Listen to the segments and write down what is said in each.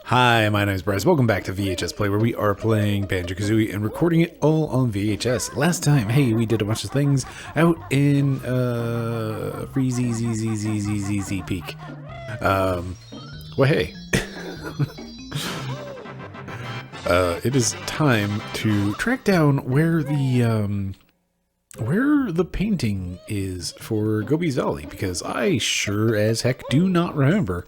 Hi, my name is Bryce. Welcome back to VHS Play, where we are playing Banjo-Kazooie and recording it all on VHS. Last time, hey, we did a bunch of things out in Freezy ZZZZZ Peak. Well, hey. It is time to track down where the painting is for Gobi's Valley, because I sure as heck do not remember.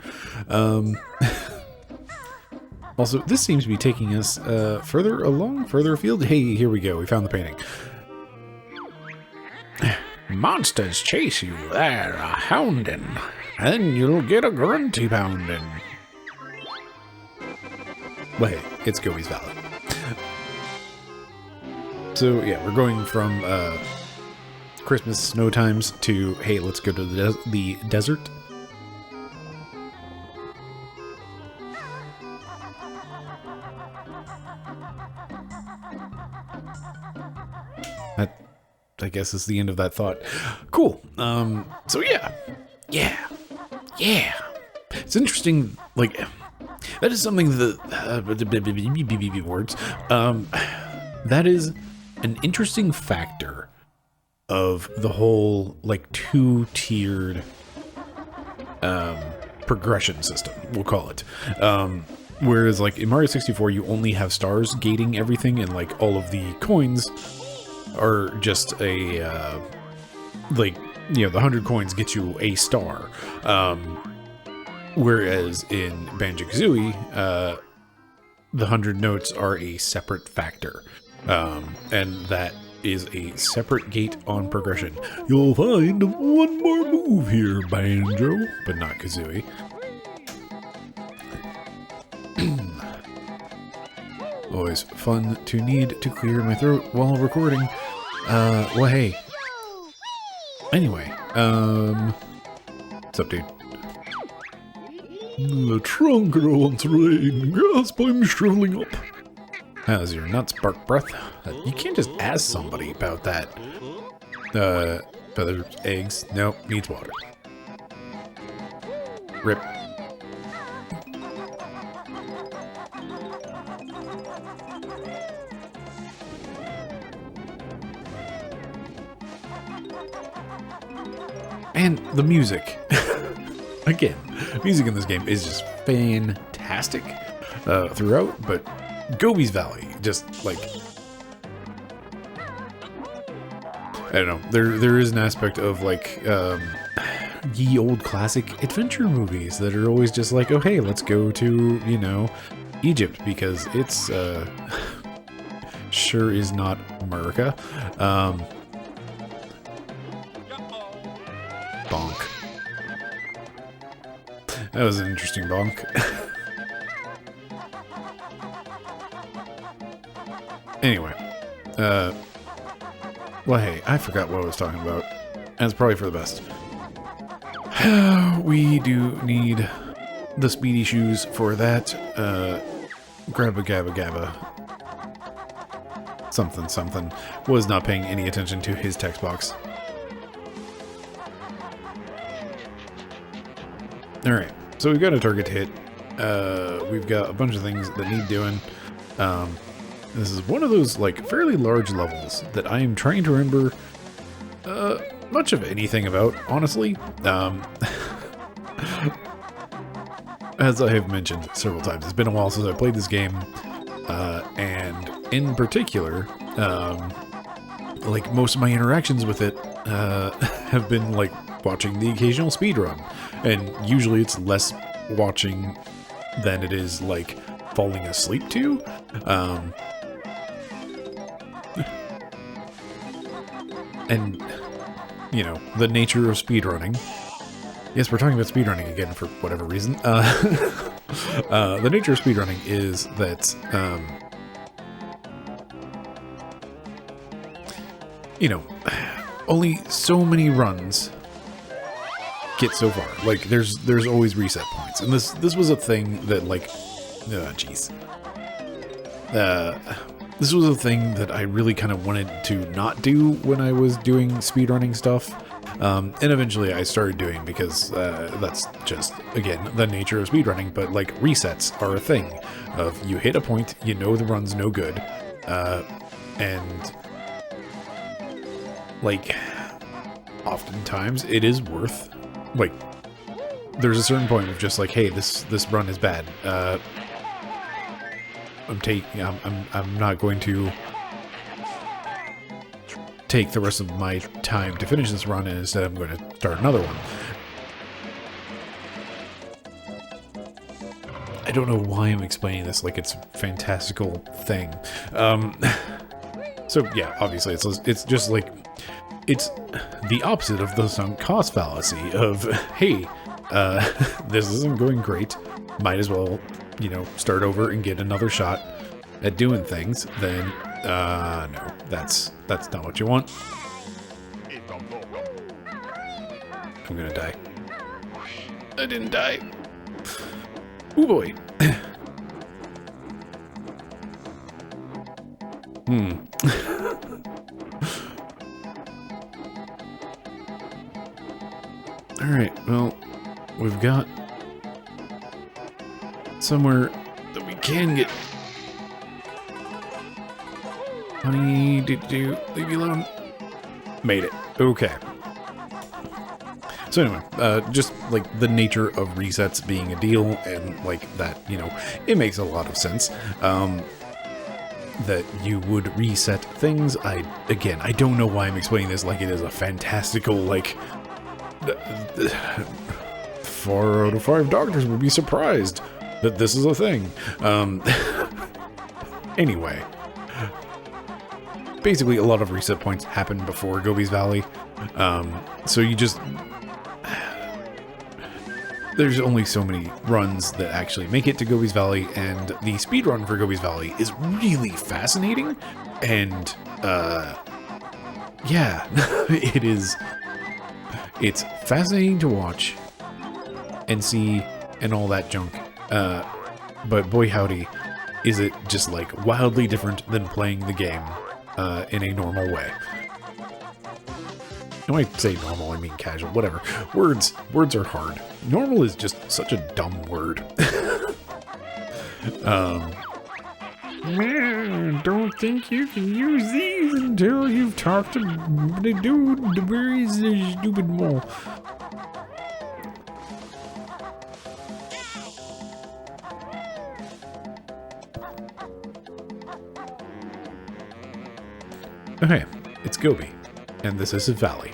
Also, this seems to be taking us further afield. Hey, here we go. We found the painting. Monsters chase you, they're a-houndin', and you'll get a grunty poundin'. Well, hey, it's Gobi's Valley. So, yeah, we're going from Christmas snow times to, hey, let's go to the desert. That, I guess, is the end of that thought. Cool. So yeah. It's interesting, like, that is something that, words, that is an interesting factor of the whole, like, two-tiered, progression system, we'll call it. Whereas, like, in Mario 64, you only have stars gating everything, and, like, all of the coins are just a, like, you know, the 100 coins get you a star. Whereas in Banjo-Kazooie, the 100 notes are a separate factor. And that is a separate gate on progression. You'll find one more move here, Banjo, but not Kazooie. Always fun to need to clear my throat while recording. Well, hey. Anyway, what's up, dude? The trunk wants rain. Gasp, I'm shriveling up. How's your nuts, bark breath? You can't just ask somebody about that. Feathers, eggs. Nope, needs water. Rip. And the music. Again, music in this game is just fantastic throughout, but Gobi's Valley, just like, I don't know, there is an aspect of, like, ye old classic adventure movies that are always just like, oh hey, let's go to, you know, Egypt, because it's sure is not America. Bonk. That was an interesting bonk. Anyway. Well, hey, I forgot what I was talking about. And it's probably for the best. We do need the speedy shoes for that. Grabba gabba gabba. Something something. Was not paying any attention to his text box. Alright, so we've got a target to hit. We've got a bunch of things that need doing. This is one of those, like, fairly large levels that I am trying to remember much of anything about, honestly. As I have mentioned several times, it's been a while since I played this game, and in particular, like, most of my interactions with it have been, like, watching the occasional speedrun. And usually it's less watching than it is, like, falling asleep to. And, you know, the nature of speedrunning. Yes, we're talking about speedrunning again for whatever reason. The nature of speedrunning is that, you know, only so many runs get so far. Like, there's always reset points, and this was a thing that, like, jeez, this was a thing that I really kind of wanted to not do when I was doing speedrunning stuff, And eventually I started doing, because that's just, again, the nature of speedrunning, but like resets are a thing of you hit a point, you know the run's no good, and like oftentimes it is worth, like, there's a certain point of just like, hey, this run is bad. I'm not going to take the rest of my time to finish this run, and instead I'm going to start another one. I don't know why I'm explaining this like it's a fantastical thing. So yeah, obviously it's just like, it's the opposite of the sunk cost fallacy of, hey, this isn't going great, might as well, you know, start over and get another shot at doing things. Then no, that's not what you want. I'm gonna die. I didn't die. Oh boy. Alright, well, we've got somewhere that we can get. Honey, leave me alone. Made it. Okay. So anyway, just like the nature of resets being a deal, and like that, you know, it makes a lot of sense. That you would reset things. Again, I don't know why I'm explaining this like it is a fantastical, like, 4 out of 5 doctors would be surprised that this is a thing. Anyway, basically a lot of reset points happen before Gobi's Valley. So you just, there's only so many runs that actually make it to Gobi's Valley, and the speedrun for Gobi's Valley is really fascinating, and yeah, it is. It's fascinating to watch and see and all that junk, but boy howdy, is it just like wildly different than playing the game in a normal way. When I say normal, I mean casual, whatever. Words are hard. Normal is just such a dumb word. Man, don't think you can use these until you've talked to the dude. Where is the stupid mole? Okay, it's Gobi, and this is his valley.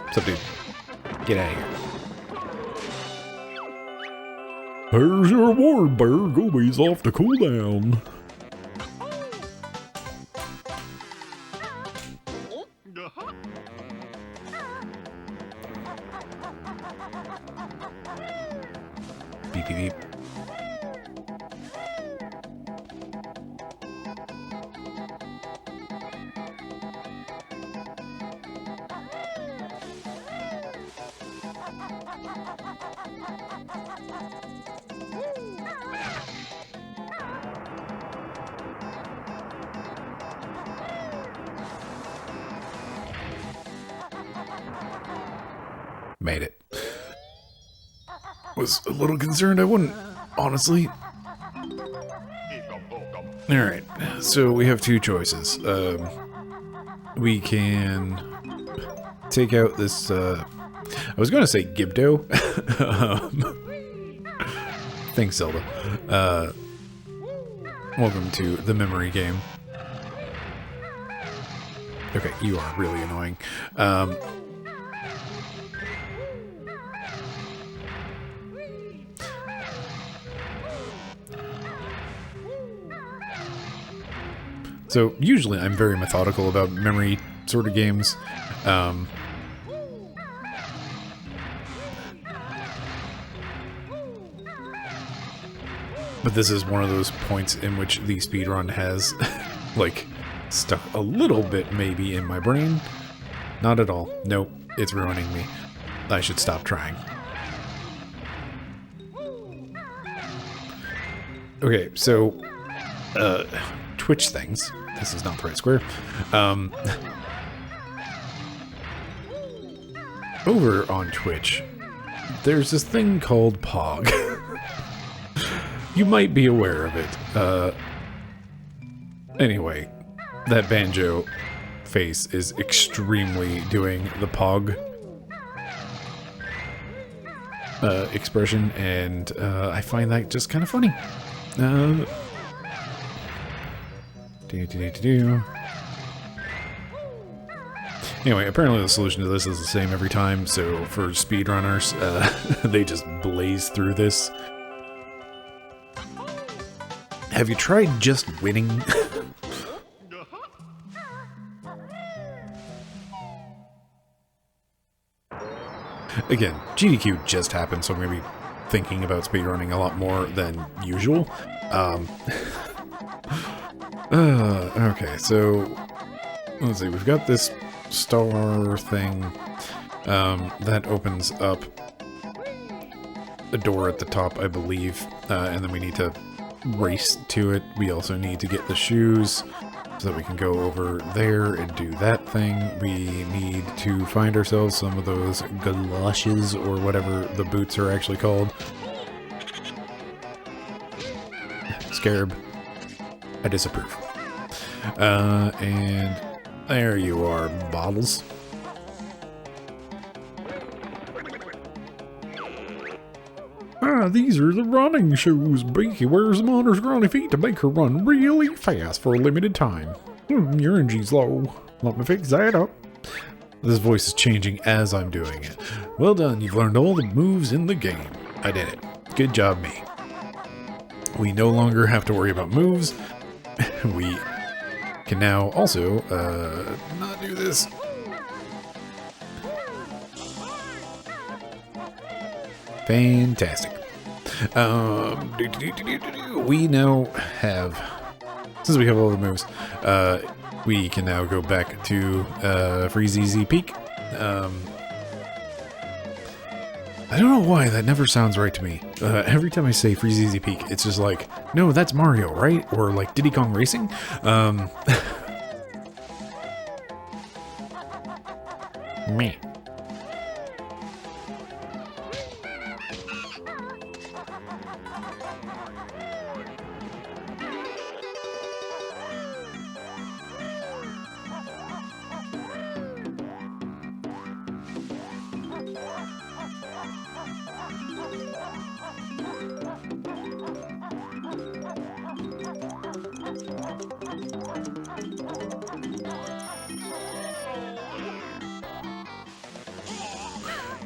What's up, dude? Get out of here. Here's your reward, bear. Gobi's off to cool down. Beep, beep, beep. Made it. Was a little concerned I wouldn't, honestly. Alright, so we have two choices. We can take out this, I was going to say Gibdo. Thanks, Zelda. Welcome to the memory game. Okay, you are really annoying. So usually I'm very methodical about memory sort of games. But this is one of those points in which the speedrun has, like, stuck a little bit maybe in my brain. Not at all. Nope, it's ruining me. I should stop trying. Okay, so, Twitch things. This is not the right square. over on Twitch, there's this thing called Pog. You might be aware of it. Anyway, that Banjo face is extremely doing the Pog expression, and I find that just kind of funny. Anyway, apparently the solution to this is the same every time, so for speedrunners, they just blaze through this. Have you tried just winning? Again, GDQ just happened, so I'm going to be thinking about speedrunning a lot more than usual. Okay, so let's see, we've got this star thing that opens up a door at the top, I believe, and then we need to race to it. We also need to get the shoes so that we can go over there and do that thing. We need to find ourselves some of those galoshes, or whatever the boots are actually called. Scarab. I disapprove. And there you are, Bottles. These are the running shoes. Beaky wears them on her scrawny feet to make her run really fast for a limited time. Your energy's low. Let me fix that up. This voice is changing as I'm doing it. Well done, you've learned all the moves in the game. I did it. Good job, me. We no longer have to worry about moves. We can now also not do this. Fantastic. We now have, since we have all the moves, we can now go back to Freezy Peak. I don't know why that never sounds right to me. Every time I say Freezy Peak, it's just like, no, that's Mario, right? Or like Diddy Kong Racing. Meh.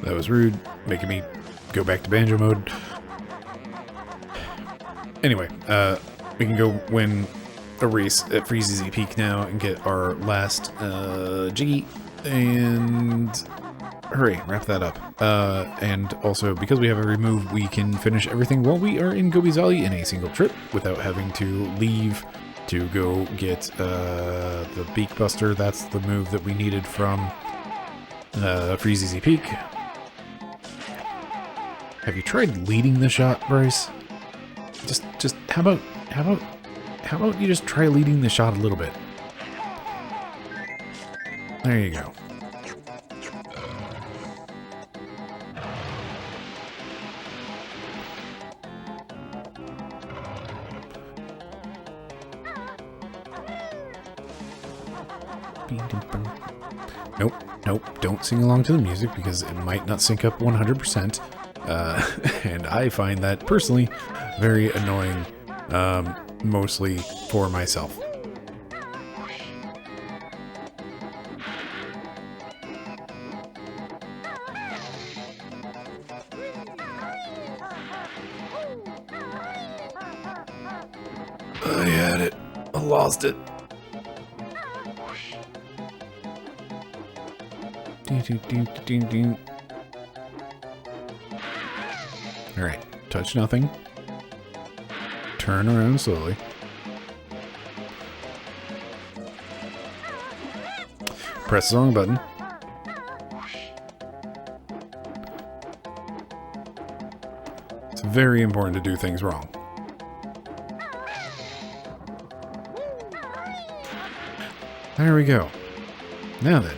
That was rude, making me go back to banjo mode. Anyway, we can go win a race at Freezy Peak now and get our last Jiggy, and hooray, wrap that up. And also, because we have every move, we can finish everything while we are in Gobi's Valley in a single trip without having to leave to go get the Beak Buster. That's the move that we needed from Freezy Peak. Have you tried leading the shot, Bryce? Just how about you just try leading the shot a little bit? There you go. Nope, don't sing along to the music because it might not sync up 100%. And I find that personally very annoying, mostly for myself. I had it. I lost it. Alright, touch nothing. Turn around slowly. Press the wrong button. It's very important to do things wrong. There we go. Now then.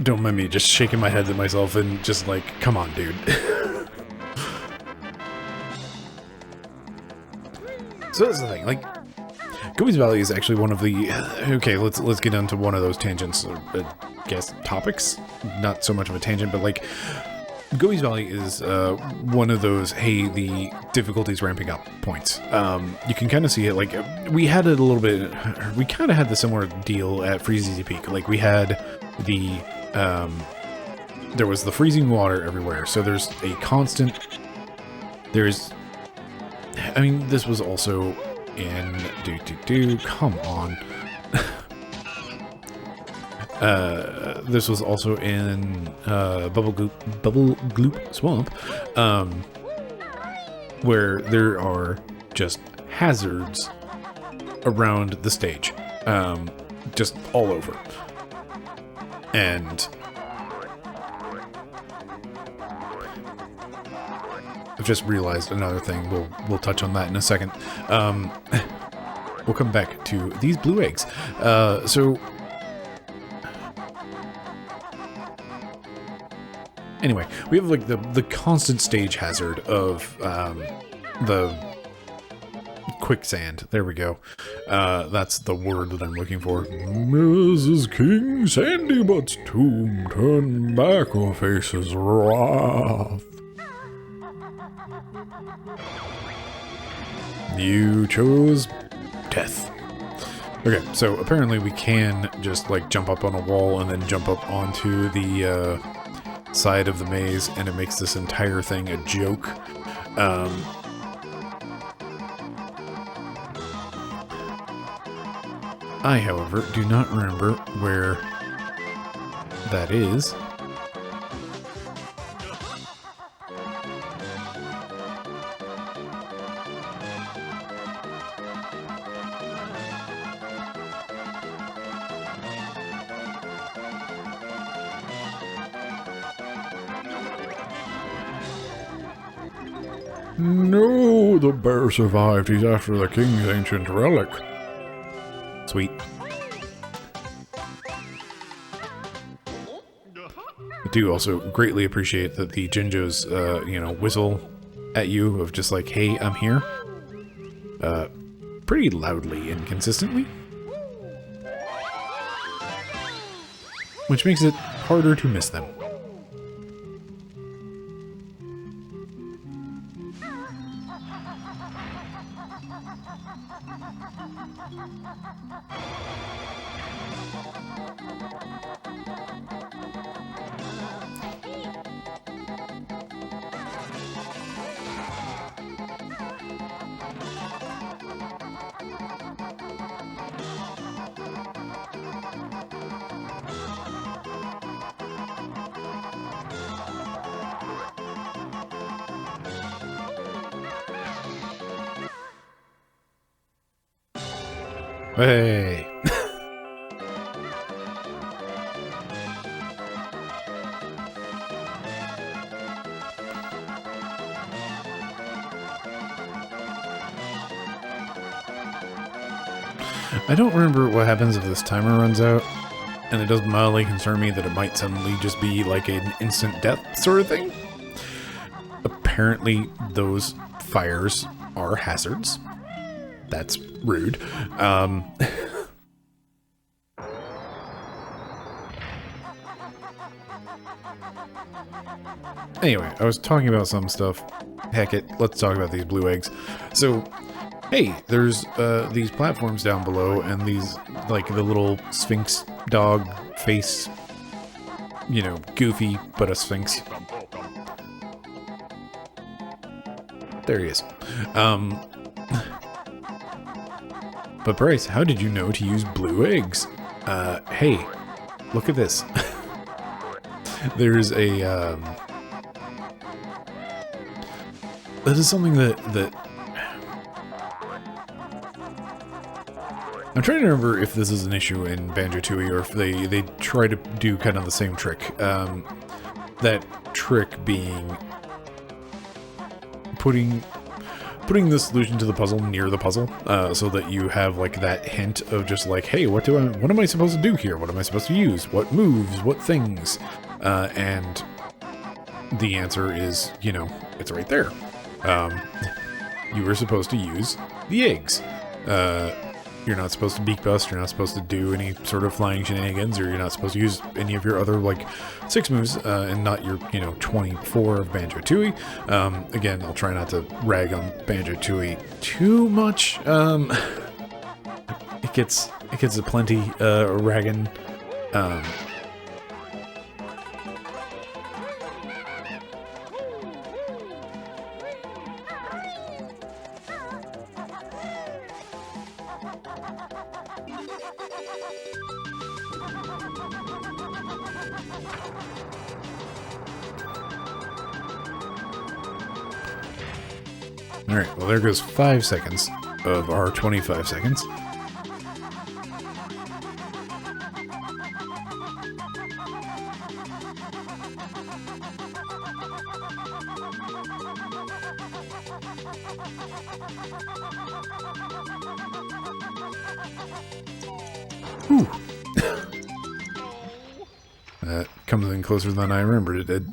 Don't mind me just shaking my head at myself and just like, come on, dude. So that's the thing, like, Gooey's Valley is actually one of the... Okay, let's get into one of those tangents, I guess, topics? Not so much of a tangent, but like, Gooey's Valley is one of those, hey, the difficulty's ramping up points. You can kind of see it, like, we had it a little bit... We kind of had the similar deal at Freezy Peak. Like, we had the... there was the freezing water everywhere, so there's a constant... There's... I mean, this was also in... Come on. This was also in Bubble Gloop Swamp, where there are just hazards around the stage, just all over. And I've just realized another thing. We'll touch on that in a second. We'll come back to these blue eggs. So anyway, we have like the constant stage hazard of the quicksand. There we go. That's the word that I'm looking for. Mrs. King Sandybut's tomb turned back her face's wrath. You chose death. Okay, so apparently we can just like jump up on a wall and then jump up onto the side of the maze, and it makes this entire thing a joke. I, however, do not remember where that is. No, the bear survived. He's after the king's ancient relic. Sweet. I do also greatly appreciate that the Jinjos, you know, whistle at you of just like, hey, I'm here. Pretty loudly and consistently. Which makes it harder to miss them. Hey! I don't remember what happens if this timer runs out, and it does mildly concern me that it might suddenly just be like an instant death sort of thing. Apparently those fires are hazards. That's rude. Anyway, I was talking about some stuff. Heck it, let's talk about these blue eggs. So, hey, there's these platforms down below, and these, like, the little Sphinx dog face, you know, goofy, but a Sphinx. There he is. But Bryce, how did you know to use blue eggs? Hey, look at this. There's a, that is something that I'm trying to remember if this is an issue in Banjo-Tooie or if they try to do kind of the same trick. That trick being putting... putting the solution to the puzzle near the puzzle, so that you have like that hint of just like, hey, what am I supposed to do here? What am I supposed to use? What moves? What things? And the answer is, you know, it's right there. You were supposed to use the eggs. You're not supposed to beak bust, you're not supposed to do any sort of flying shenanigans, or you're not supposed to use any of your other, like, 6 moves, and not your, you know, 24 of Banjo-Tooie. Again, I'll try not to rag on Banjo-Tooie too much. It gets a plenty, ragging. Alright, well there goes 5 seconds of our 25 seconds. Whew. That comes in closer than I remembered it did.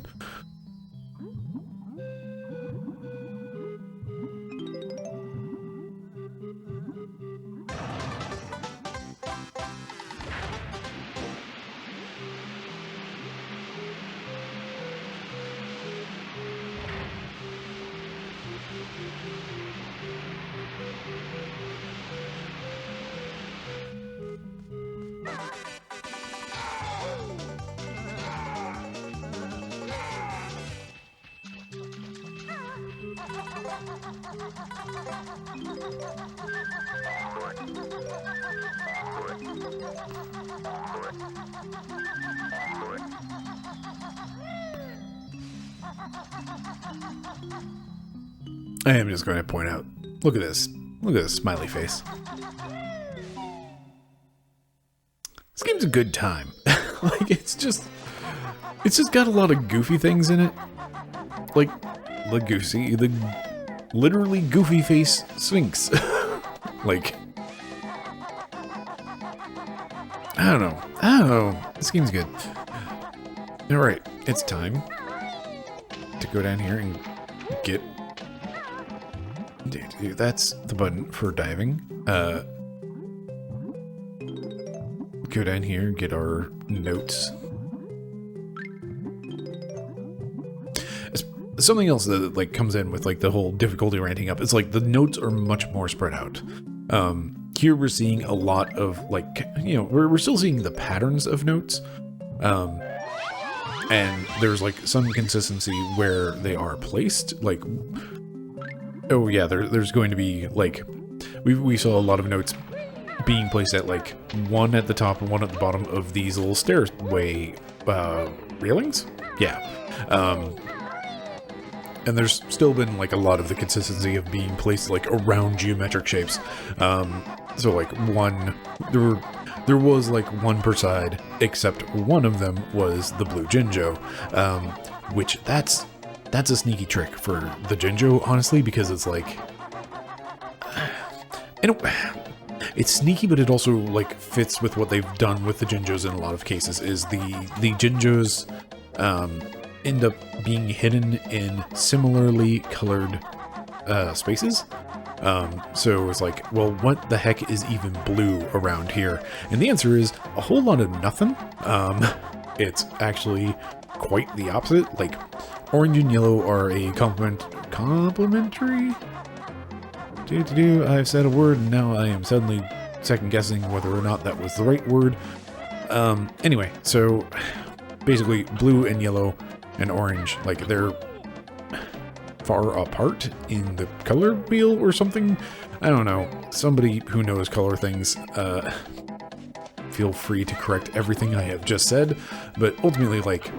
I am just going to point out, look at this. Look at this smiley face. This game's a good time. Like, it's just got a lot of goofy things in it. Like, the literally goofy face Sphinx. Like, I don't know. This game's good. Alright, it's time to go down here and get... Dude, that's the button for diving. Go down here and get our notes. Something else that like comes in with like the whole difficulty ramping up is like the notes are much more spread out. Here we're seeing a lot of like, you know, we're still seeing the patterns of notes. And there's like some consistency where they are placed. Like, oh yeah, there's going to be like, we saw a lot of notes being placed at like one at the top and one at the bottom of these little stairway railings. Yeah. And there's still been like a lot of the consistency of being placed like around geometric shapes. So like there was like one per side, except one of them was the blue Jinjo, which that's a sneaky trick for the Jinjo, honestly, because it's like, it's sneaky, but it also like fits with what they've done with the Jinjos in a lot of cases. Is the Jinjos end up being hidden in similarly colored spaces. So it's like, well, what the heck is even blue around here? And the answer is a whole lot of nothing. It's actually quite the opposite. Like, orange and yellow are a complementary? I've said a word and now I am suddenly second guessing whether or not that was the right word. Anyway, so basically blue and yellow and orange, like they're far apart in the color wheel or something. I don't know. Somebody who knows color things, feel free to correct everything I have just said. But ultimately, like,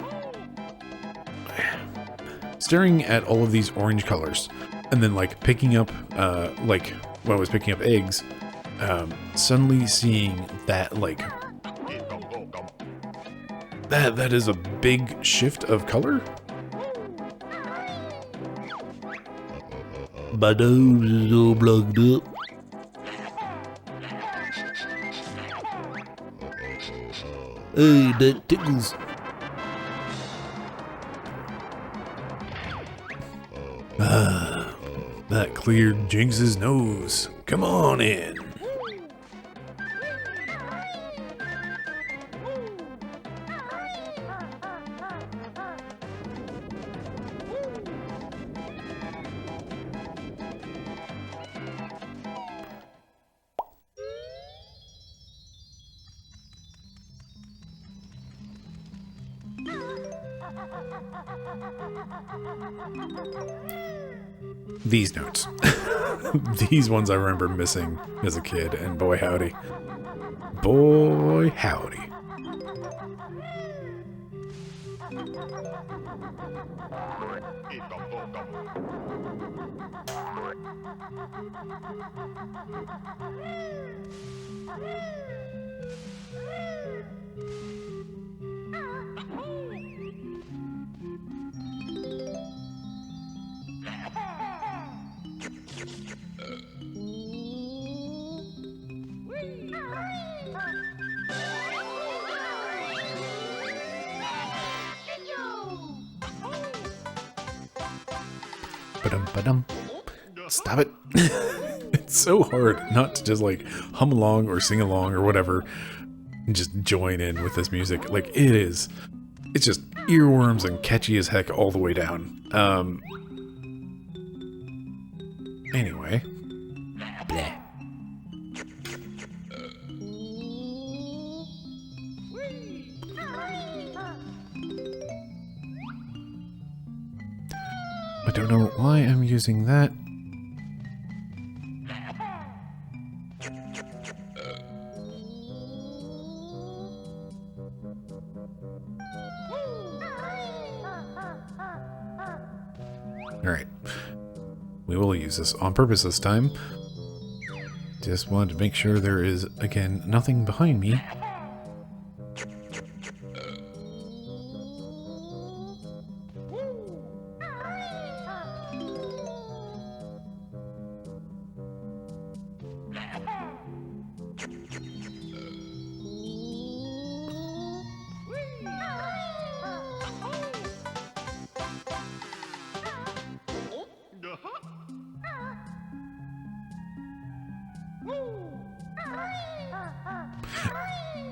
staring at all of these orange colors and then like picking up, like when I was picking up eggs, suddenly seeing that like that is a big shift of color. My nose is all blocked up. Hey, that tickles. That cleared Jinx's nose. Come on in. These notes. These ones I remember missing as a kid, and boy howdy. Boy howdy. Ba-dum. Stop it. It's so hard not to just like hum along or sing along or whatever and just join in with this music. Like it is. It's just earworms and catchy as heck all the way down. Anyway. Bleh. I don't know why I'm using that. Alright. We will use this on purpose this time. Just wanted to make sure there is, again, nothing behind me.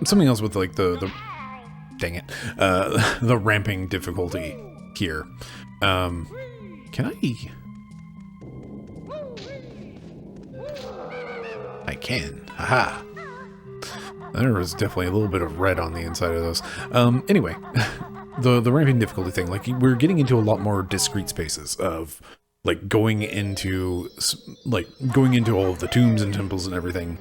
Something else with like the dang it, the ramping difficulty here. Can I can. Haha. There was definitely a little bit of red on the inside of those. Anyway, the ramping difficulty thing, like we're getting into a lot more discrete spaces of like going into all of the tombs and temples and everything.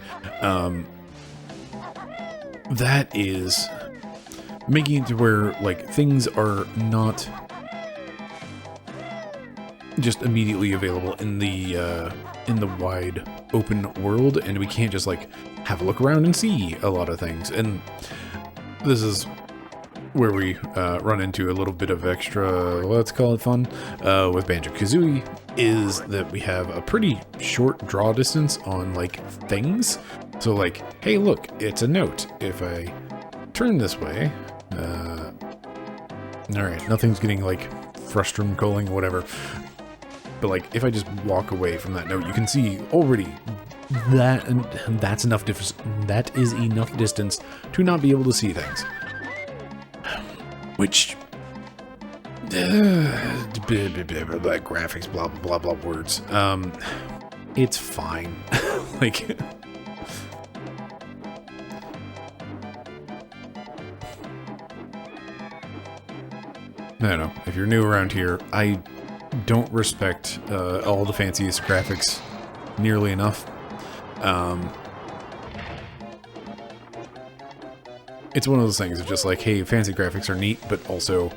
That is making it to where like things are not just immediately available in the wide open world, and we can't just like have a look around and see a lot of things. And this is where we run into a little bit of extra, let's call it fun, with Banjo-Kazooie, is that we have a pretty short draw distance on like things. So like, hey look, it's a note. If I turn this way, alright, nothing's getting like frustrum calling, whatever. But like, if I just walk away from that note, you can see already that, and that's enough. That is enough distance to not be able to see things. Which, graphics, blah blah blah words. It's fine. Like. I don't know. If you're new around here, I don't respect all the fanciest graphics nearly enough. It's one of those things of just like, hey, fancy graphics are neat, but also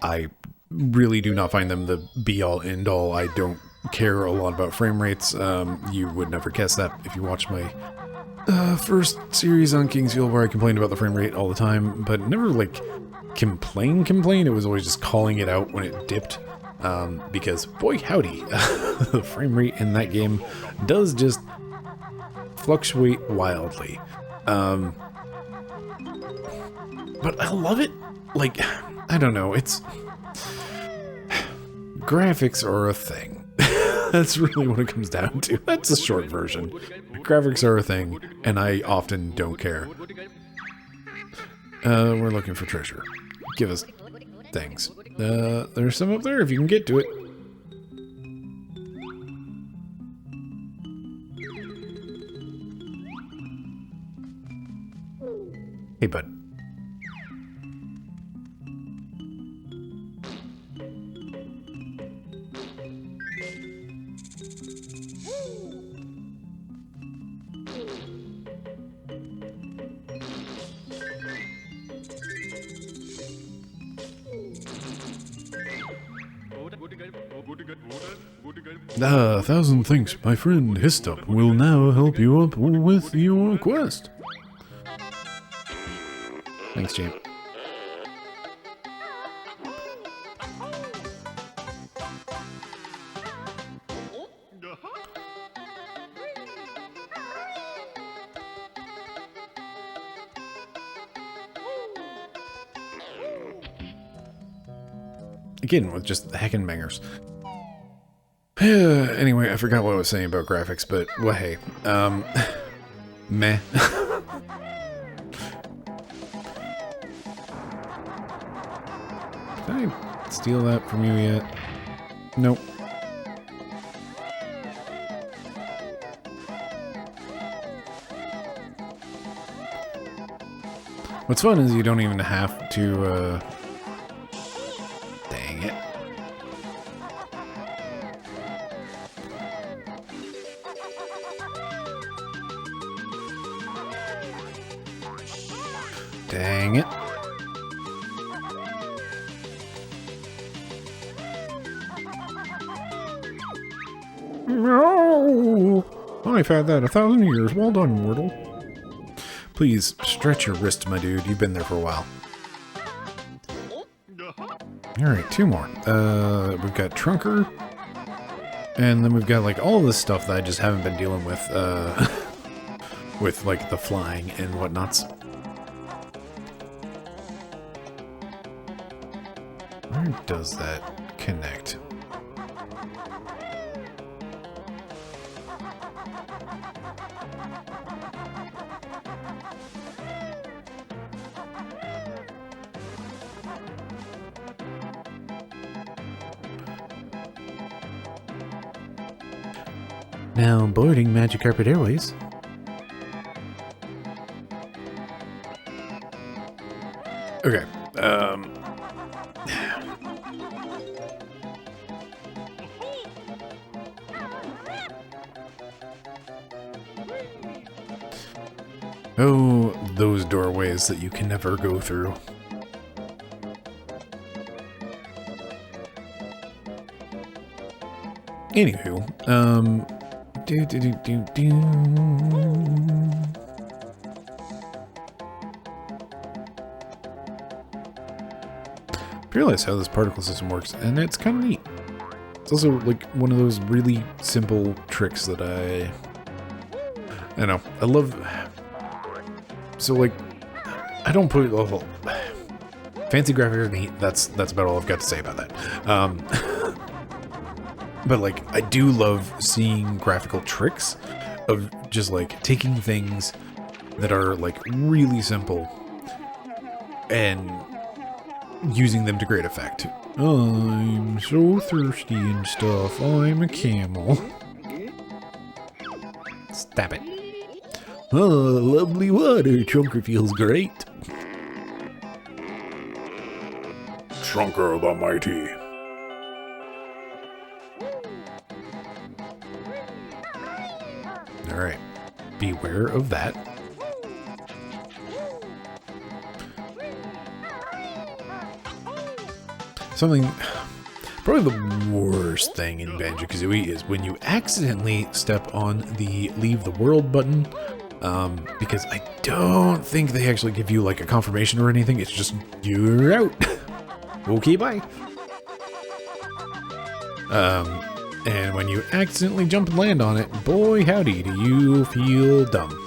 I really do not find them the be-all, end-all. I don't care a lot about frame rates. You would never guess that if you watch my first series on Kingsfield, where I complained about the frame rate all the time, but never like complain. It was always just calling it out when it dipped. because boy howdy, the frame rate in that game does just fluctuate wildly. But I love it. Like, I don't know, it's... graphics are a thing. That's really what it comes down to. That's a short version. Graphics are a thing, and I often don't care. We're looking for treasure. Give us things. There's some up there if you can get to it. Hey, bud. Thousand thanks, my friend Histop will now help you up with your quest. Thanks, champ. Again, with just heckin' bangers. Anyway, I forgot what I was saying about graphics, but, well, hey. Meh. Did I steal that from you yet? Nope. What's fun is you don't even have to, dang it. Dang it. No! I've had that 1,000 years. Well done, mortal. Please, stretch your wrist, my dude. You've been there for a while. Alright, 2 more. We've got Trunker. And then we've got, like, all this stuff that I just haven't been dealing with, with, like, the flying and whatnots. Where does that connect? Now boarding Magic Carpet Airways. Okay, oh, those doorways that you can never go through. Anywho, I realize how this particle system works, and it's kind of neat. It's also like one of those really simple tricks that I know. I love. So like, I don't put fancy graphics are neat. That's about all I've got to say about that. But like, I do love seeing graphical tricks of just like taking things that are like really simple and using them to great effect. I'm so thirsty and stuff. I'm a camel. Stop it. Oh, lovely water. Trunker feels great. Trunker the Mighty. Alright. Beware of that. Something... Probably the worst thing in Banjo-Kazooie is when you accidentally step on the Leave the World button, because I don't think they actually give you like a confirmation or anything. It's just, you're out. Okay, bye. And when you accidentally jump and land on it, boy howdy, do you feel dumb.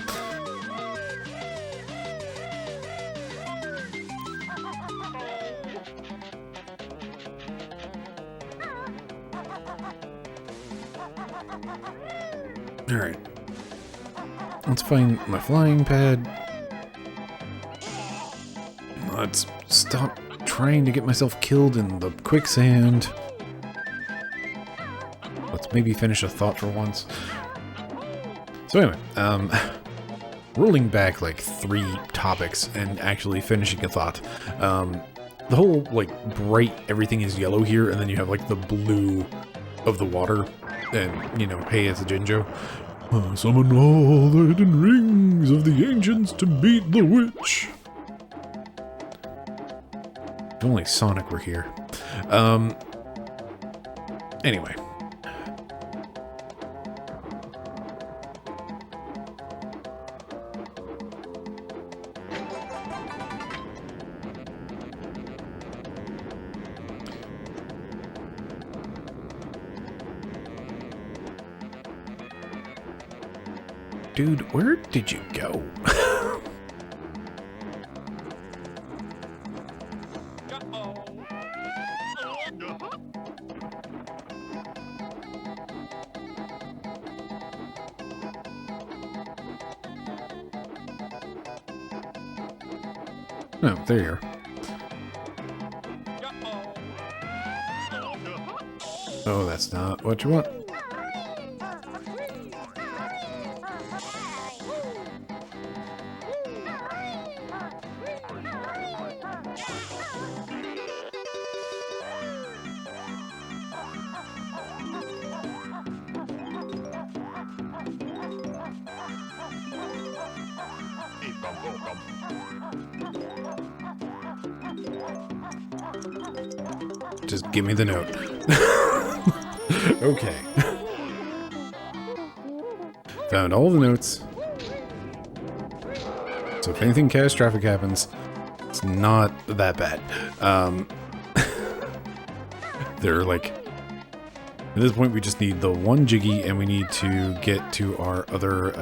Alright. Let's find my flying pad. Let's stop trying to get myself killed in the quicksand. Let's maybe finish a thought for once. So anyway, rolling back like 3 topics and actually finishing a thought. The whole, like, bright everything is yellow here, and then you have, like, the blue of the water. And, you know, hey, it's a Jinjo. Summon all the hidden rings of the ancients to beat the witch. If only Sonic were here. Anyway. Dude, where did you go? Oh, there you are. Oh, that's not what you want. Just give me the note. Okay. Found all the notes. So if anything catastrophic happens, it's not that bad. They're like... At this point, we just need the 1 Jiggy, and we need to get to our other...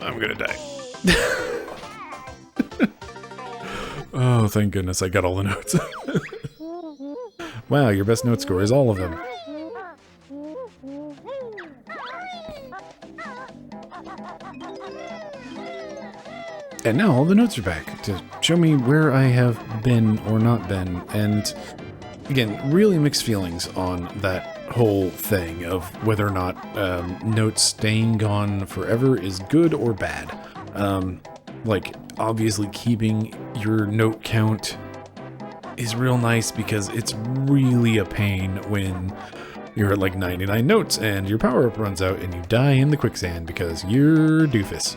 I'm gonna die. Oh, thank goodness I got all the notes. Wow, your best note score is all of them. And now all the notes are back to show me where I have been or not been. And again, really mixed feelings on that whole thing of whether or not notes staying gone forever is good or bad. Like, obviously keeping your note count is real nice because it's really a pain when you're at like 99 notes and your power-up runs out and you die in the quicksand because you're doofus.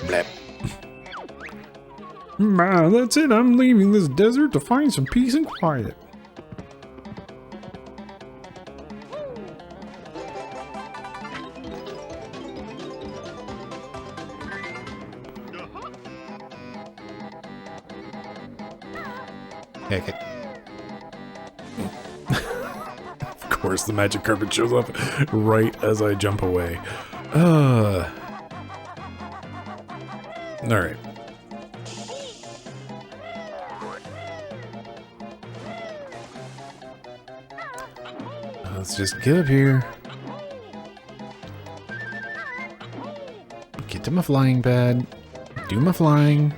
Blep. Man, that's it. I'm leaving this desert to find some peace and quiet. Heck it. Of course, the magic carpet shows up right as I jump away. Alright. Let's just get up here. Get to my flying pad. Do my flying.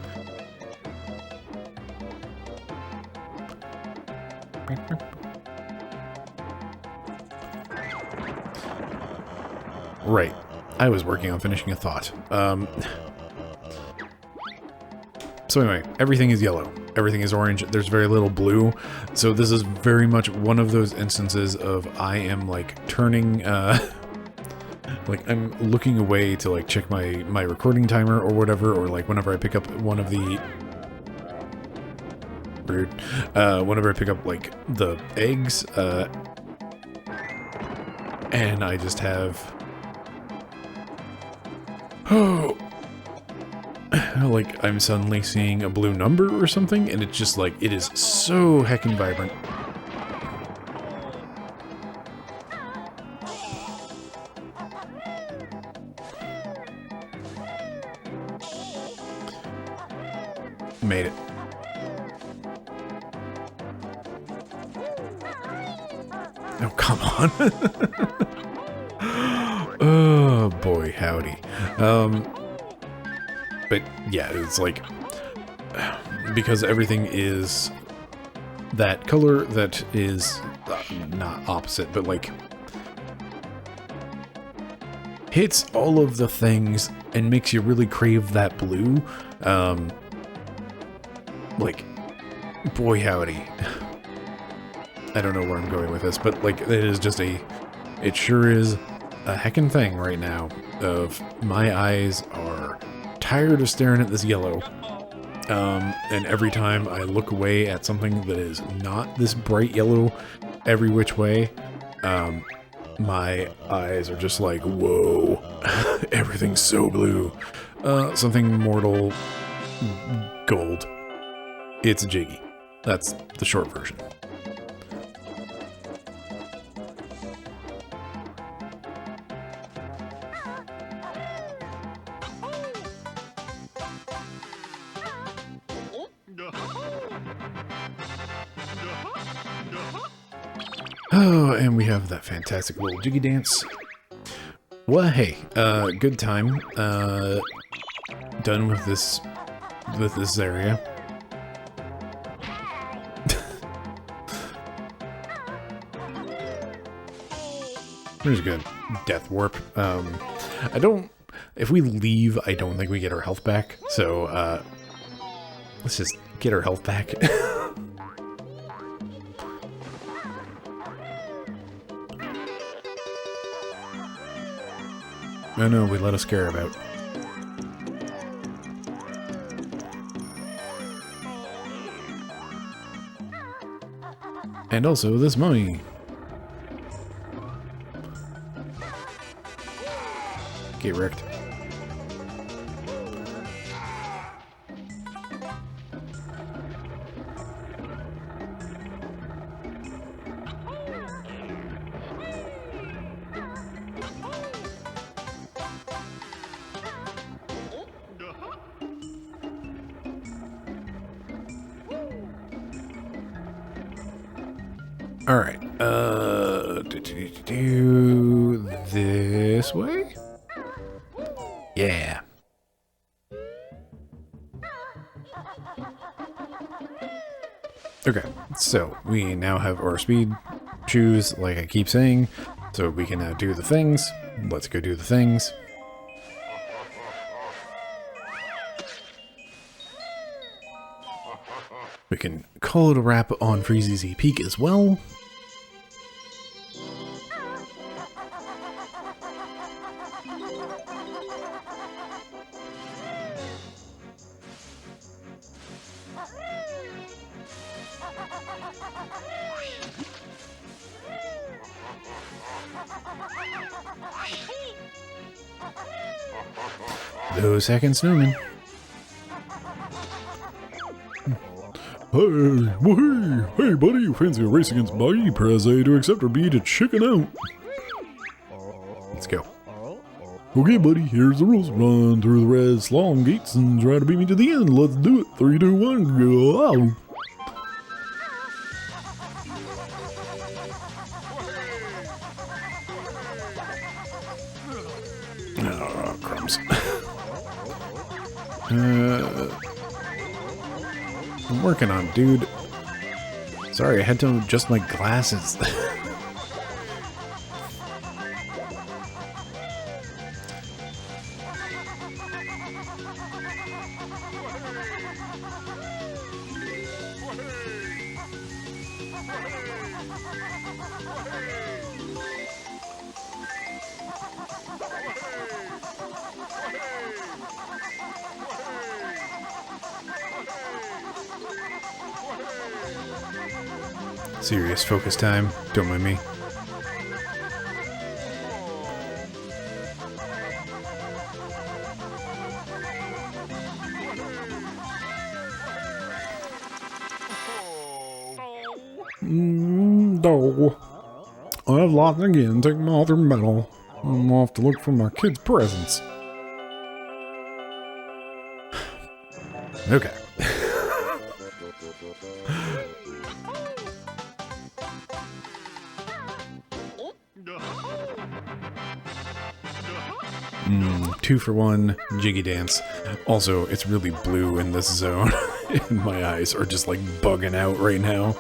Right. I was working on finishing a thought. So anyway, everything is yellow. Everything is orange. There's very little blue. So this is very much one of those instances of I am like turning, like I'm looking away to like check my recording timer or whatever, or like whenever I pick up one of the rude, whenever I pick up like the eggs, and I just have Oh, like I'm suddenly seeing a blue number or something, and it's just like, it is so heckin' vibrant. Made it. Oh, come on. Oh, boy, howdy. But yeah, it's like, because everything is that color that is not opposite, but like hits all of the things and makes you really crave that blue. Like, boy howdy. I don't know where I'm going with this, but like, it is just it sure is a heckin' thing right now of my eyes are tired of staring at this yellow. And every time I look away at something that is not this bright yellow every which way, my eyes are just like, whoa, everything's so blue. Something mortal gold. It's jiggy. That's the short version. Oh, and we have that fantastic little jiggy dance. Well, hey, good time. Done with this area. There's a good death warp. If we leave, I don't think we get our health back. So, let's just get our health back. Oh no, we let us care about. And also this mummy. Get wrecked. Alright, do this way? Yeah. Okay, so we now have our speed shoes, like I keep saying, so we can now do the things. Let's go do the things. We can call it a wrap on Freezy Peak as well. Those seconds snowman. Hey, buddy, you fancy a race against Buggy? Press A to accept or B to chicken out. Let's go. Okay, buddy, here's the rules. Run through the red slalom gates and try to beat me to the end. Let's do it. 3, 2, 1, go out. Oh, crumbs. I'm working on it, dude. Sorry, I had to adjust my glasses. Serious focus time. Don't mind me. go. I've lost again. Take my other medal. I'm off to look for my kids' presents. Okay. Two for one, Jiggy Dance. Also, it's really blue in this zone. And my eyes are just like bugging out right now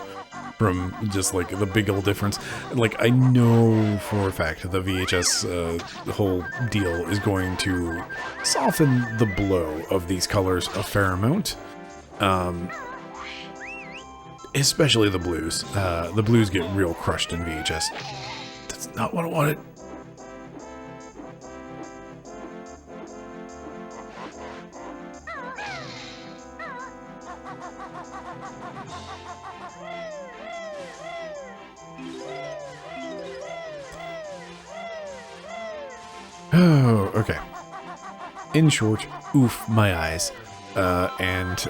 from just like the big old difference. Like, I know for a fact the VHS whole deal is going to soften the blow of these colors a fair amount. Especially the blues. The blues get real crushed in VHS. That's not what I wanted. Oh, okay. In short, oof, my eyes. And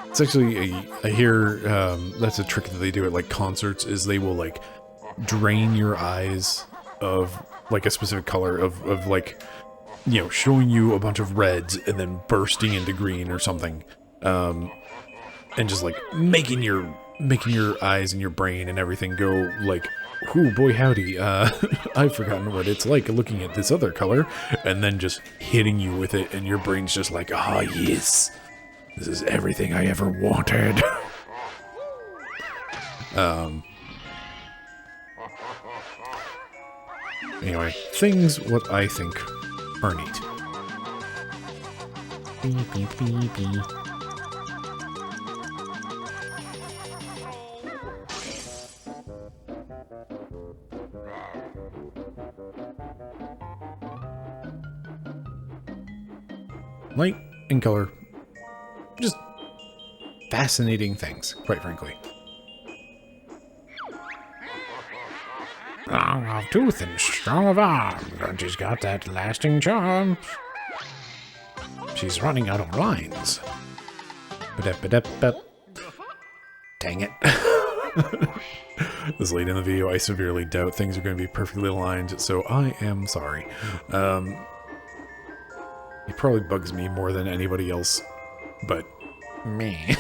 it's actually, I hear that's a trick that they do at like concerts, is they will like drain your eyes of like a specific color of like, you know, showing you a bunch of reds and then bursting into green or something. And just like making your eyes and your brain and everything go like, ooh, boy howdy, I've forgotten what it's like looking at this other color, and then just hitting you with it, and your brain's just like, ah, yes, this is everything I ever wanted. Anyway, things what I think are neat. Beep, beep, beep, beep. Light and color, just fascinating things, quite frankly. Long of tooth and strong of arm, and she's got that lasting charm. She's running out of lines. Ba-da-ba-da-ba. Dang it. This late in the video, I severely doubt things are going to be perfectly aligned, so I am sorry. It probably bugs me more than anybody else, but meh.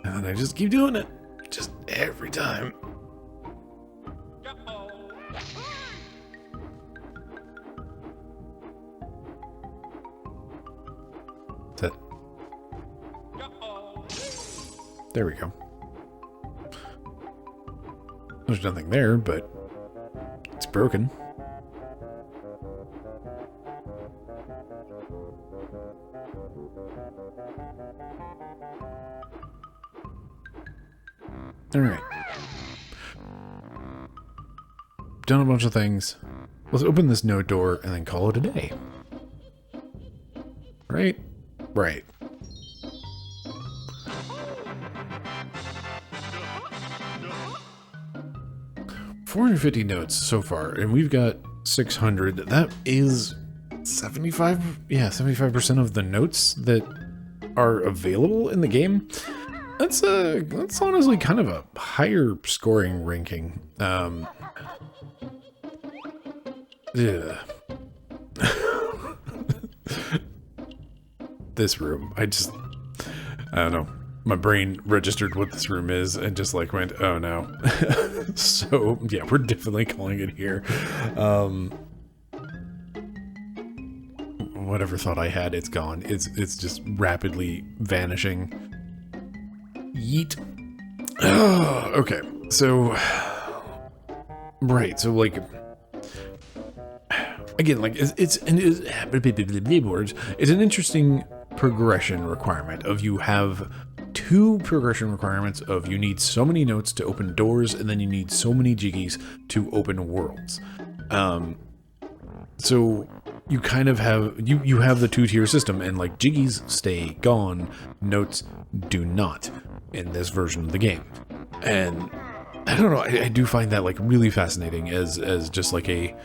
And I just keep doing it, just every time. That's it. There we go. There's nothing there, but it's broken. Alright. Done a bunch of things. Let's open this note door and then call it a day. Right? Right. $450 notes so far, and we've got 600. That is 75% of the notes that are available in the game. That's honestly kind of a higher scoring ranking. Yeah. This room, I don't know. My brain registered what this room is and just like went, oh no. So yeah, we're definitely calling it here. Whatever thought I had, it's gone. It's just rapidly vanishing. Yeet. Okay, so right, so like again, like it's an interesting progression requirement of you have two progression requirements of you need so many notes to open doors and then you need so many jiggies to open worlds. So you kind of have you have the two-tier system, and like jiggies stay gone, notes do not in this version of the game. And I don't know, I do find that like really fascinating as just like a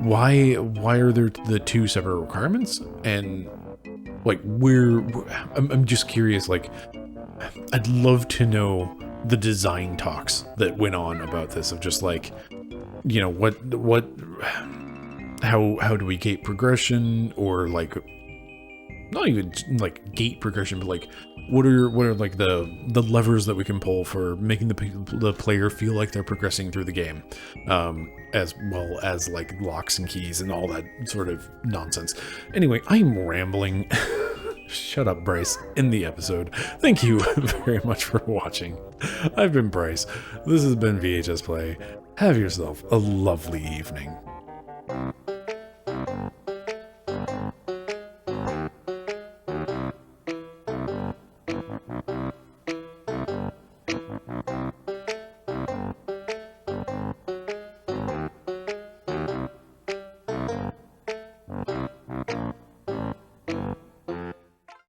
why are there the two separate requirements? And like, I'm just curious, like, I'd love to know the design talks that went on about this, of just like, you know, how do we gate progression, or like, not even like gate progression, but like, what are like the levers that we can pull for making the player feel like they're progressing through the game, as well as like locks and keys and all that sort of nonsense. Anyway, I'm rambling. Shut up, Bryce, in the episode. Thank you very much for watching. I've been Bryce. This has been VHS Play. Have yourself a lovely evening.